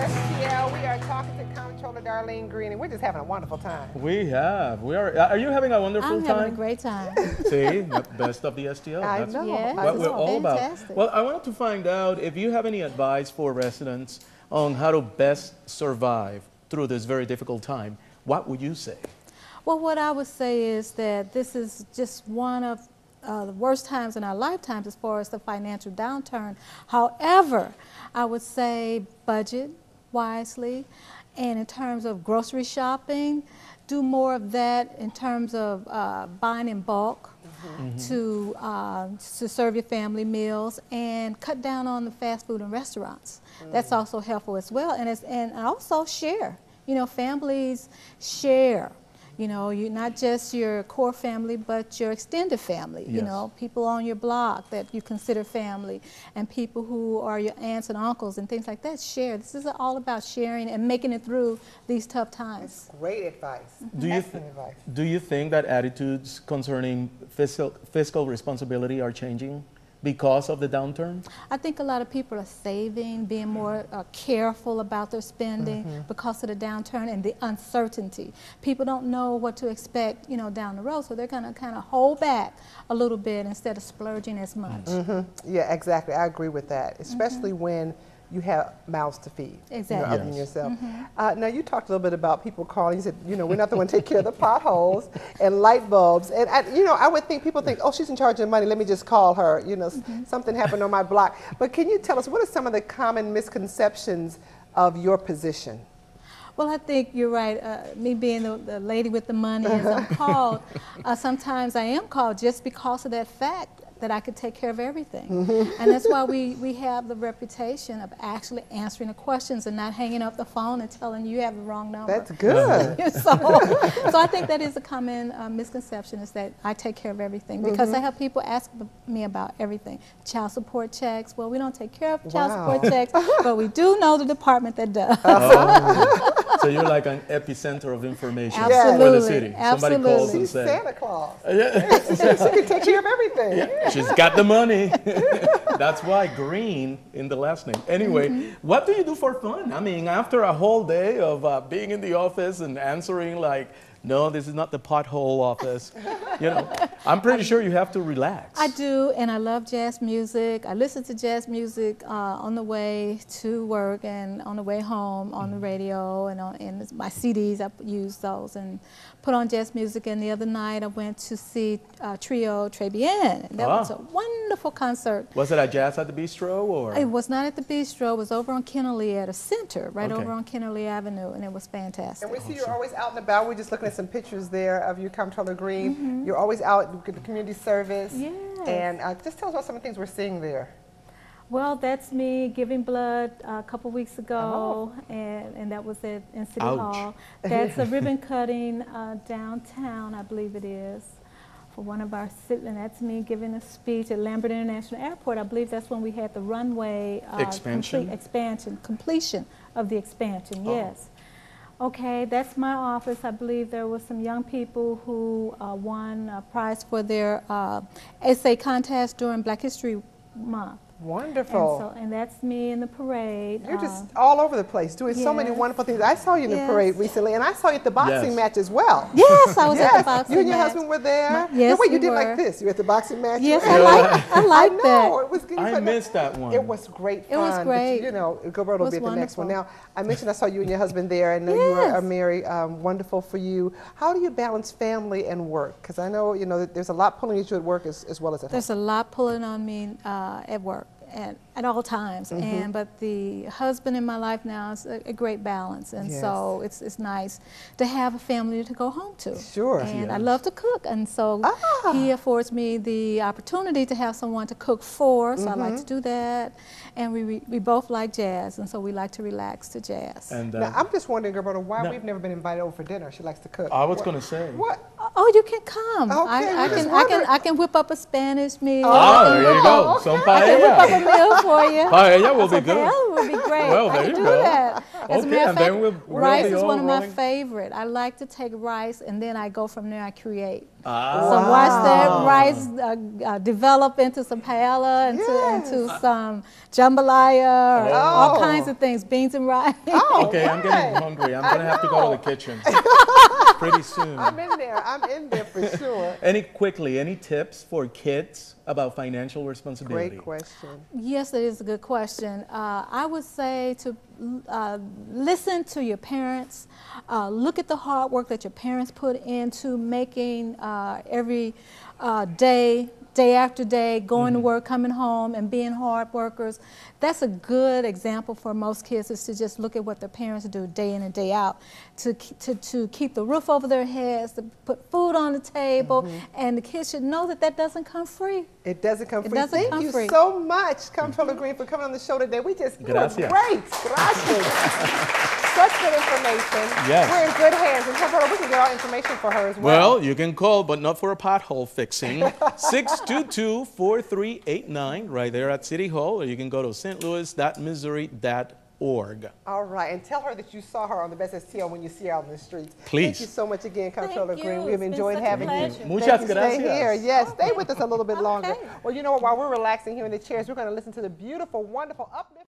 STL. We are talking to Comptroller Darlene Green, and we're just having a wonderful time. We have. We are. Are you having a wonderful time? I'm having a great time. See, the best of the STL. I That's know. Yes, what we're all fantastic. about. Well, I wanted to find out if you have any advice for residents on how to best survive through this very difficult time. What would you say? Well, what I would say is that this is just one of the worst times in our lifetimes as far as the financial downturn. However, I would say budget wisely, and in terms of grocery shopping, do more of that in terms of buying in bulk to serve your family meals, and cut down on the fast food and restaurants. That's also helpful as well, and also share. You know, families share. You know, you're not just your core family, but your extended family. Yes. You know, people on your block that you consider family, and people who are your aunts and uncles and things like that. Share. This is all about sharing and making it through these tough times. Great advice. Excellent advice. Do you think that attitudes concerning fiscal responsibility are changing because of the downturn? I think a lot of people are saving, being more careful about their spending because of the downturn and the uncertainty. People don't know what to expect, you know, down the road, so they're going to kind of hold back a little bit instead of splurging as much. Yeah, exactly. I agree with that, especially when you have mouths to feed. Exactly. You know, other than yourself. Now, you talked a little bit about people calling. You said, you know, we're not the one to take care of the potholes and light bulbs. And, you know, I would think, people think, oh, she's in charge of money, let me just call her. You know, something happened on my block. But can you tell us, what are some of the common misconceptions of your position? Well, I think you're right. Me being the lady with the money, as I'm called, sometimes I am called just because of that fact that I could take care of everything. And that's why we have the reputation of actually answering the questions and not hanging up the phone and telling you have the wrong number. That's good. So I think that is a common misconception, is that I take care of everything, because I have people ask me about everything. Child support checks. Well, we don't take care of child support checks, but we do know the department that does. So you're like an epicenter of information Absolutely. for the city. Absolutely. Somebody calls and She's says, Santa Claus. yeah. She can take care of everything. Yeah, she's got the money. That's why green in the last name. Anyway, what do you do for fun? I mean, after a whole day of being in the office and answering like, no, this is not the pothole office. You know, I'm pretty sure you have to relax. I do, and I love jazz music. I listen to jazz music on the way to work and on the way home on the radio, and in my CDs. I use those and put on jazz music. And the other night I went to see Trio Très Bien. That was a wonderful concert. Was it at Jazz at the Bistro, or? It was not at the Bistro. It was over on Kennelly at a center, right over on Kennelly Avenue, and it was fantastic. And we see you're always out and about. We're just looking at some pictures there of you, Comptroller Green. You're always out with the community service. Yes. And just tell us about some of the things we're seeing there. Well, that's me giving blood a couple weeks ago, and that was in City Hall. That's a ribbon cutting downtown, I believe it is, for one of our cities, and that's me giving a speech at Lambert International Airport. I believe that's when we had the runway completion of the expansion, yes. Okay, that's my office. I believe there were some young people who won a prize for their essay contest during Black History Month. Wonderful. And that's me in the parade. You're just all over the place doing so many wonderful things. I saw you in the parade recently, and I saw you at the boxing match as well. Yes, I was at the boxing match. You and your husband were there? Yes, no, wait, you we did were. like this. You were at the boxing match? Yes, I like that. know. It was good. I missed that one. It was great fun. It was great. But, you know, Gilberto will be at the next one. wonderful. Now, I mentioned I saw you and your husband there. I know you are married. Wonderful for you. How do you balance family and work? Because I know, you know, there's a lot pulling at you at work as well as at home. There's a lot pulling on me at work. At all times, but the husband in my life now is a great balance, and so it's nice to have a family to go home to. Sure. And I love to cook, and so he affords me the opportunity to have someone to cook for, so I like to do that. And we both like jazz, and so we like to relax to jazz. And now, I'm just wondering, Gilberto, why we've never been invited over for dinner. She likes to cook. I was going to say. What? Oh, you can come. Okay, I can whip up a Spanish meal. Oh, there you go. Some I can whip up paella. a meal for you. Paella will be good. Paella will be great. Well, there I you can do go. that. As a Okay, matter of and fact, then we'll rice be is all one of my rolling. favorite. I like to take rice and then I go from there. I create. Ah. So watch that rice develop into some paella, into some jambalaya, or all kinds of things, beans and rice. Okay, I'm getting hungry. I'm going to have to go to the kitchen pretty soon. I'm in there. I'm in there for sure. Any tips for kids about financial responsibility? Great question. Yes, it is a good question. I would say to listen to your parents. Look at the hard work that your parents put into making every day after day, going to work, coming home, and being hard workers. That's a good example for most kids, is to just look at what their parents do day in and day out to keep the roof over their heads, to put food on the table, and the kids should know that that doesn't come free. It doesn't come free. Thank you so much, Comptroller Green, for coming on the show today. We just great. Gracias. Such good information. Yes. We're in good hands. And Comptroller, we can get our information for her as well. Well, you can call, but not for a pothole fixing. 622-4389, right there at City Hall, or you can go to stlouis.missouri.org. All right, and tell her that you saw her on the Best STL when you see her out in the streets. Please. Thank you so much again, Comptroller Thank Green. you. We have It's been enjoyed such a having you. pleasure. Muchas Stay gracias. here. Yes, stay with us a little bit longer. Okay. Well, you know what? While we're relaxing here in the chairs, we're going to listen to the beautiful, wonderful, uplifting